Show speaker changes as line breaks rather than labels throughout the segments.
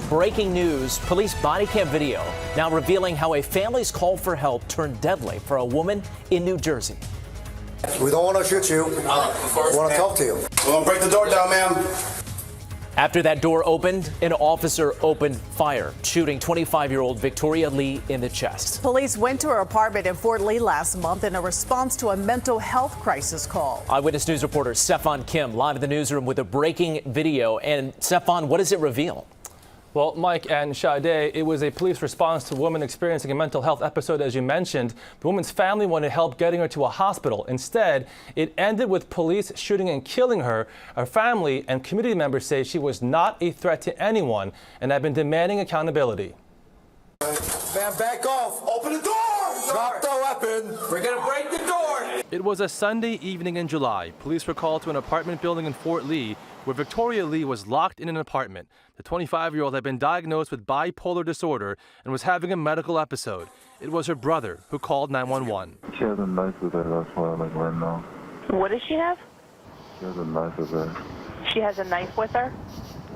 Breaking news, police body cam video now revealing how a family's call for help turned deadly for a woman in New Jersey.
We don't want to shoot you. We want to talk to you.
We won't break the door down, ma'am.
After that door opened, an officer opened fire, shooting 25-year-old Victoria Lee in the chest.
Police went to her apartment in Fort Lee last month in a response to a mental health crisis call.
Eyewitness News reporter Stefan Kim live in the newsroom with a breaking video. And Stefan, what does it reveal?
Well, Mike and Sade, it was a police response to a woman experiencing a mental health episode, as you mentioned. The woman's family wanted help getting her to a hospital. Instead, it ended with police shooting and killing her. Her family and community members say she was not a threat to anyone and have been demanding accountability.
Man, back off. Open the door. Drop the weapon. We're going to break the door.
It was a Sunday evening in July. Police were called to an apartment building in Fort Lee where Victoria Lee was locked in an apartment. The 25-year-old had been diagnosed with bipolar disorder and was having a medical episode. It was her brother who called 911.
She has a knife with her, that's why I'm like right now.
What does she have?
She has a knife with her.
She has a knife with her?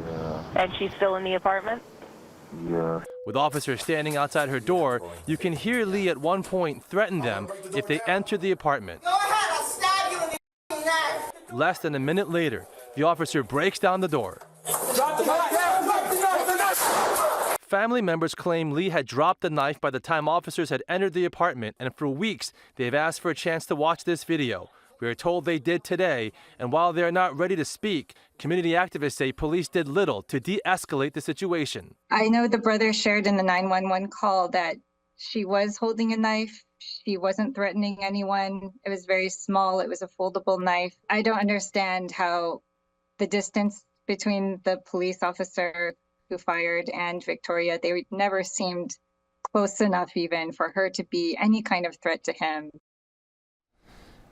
Yeah.
And she's still in the apartment?
Yeah.
With officers standing outside her door, you can hear Lee at one point threaten them if they enter the apartment.
Go ahead, I'll stab you in the neck.
Less than a minute later, the officer breaks down the door.
Drop the knife! Drop the knife!
Family members claim Lee had dropped the knife by the time officers had entered the apartment, and for weeks they've asked for a chance to watch this video. We are told they did today, and while they are not ready to speak, community activists say police did little to de-escalate the situation.
I know the brother shared in the 911 call that she was holding a knife. She wasn't threatening anyone. It was very small. It was a foldable knife. I don't understand how the distance between the police officer who fired and Victoria, they never seemed close enough even for her to be any kind of threat to him.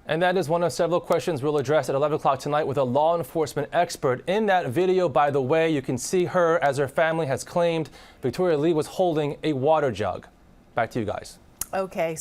And that is one of several questions we'll address at 11 o'clock tonight with a law enforcement expert. In that video, by the way, you can see her, as her family has claimed, Victoria Lee was holding a water jug. Back to you guys.
Okay.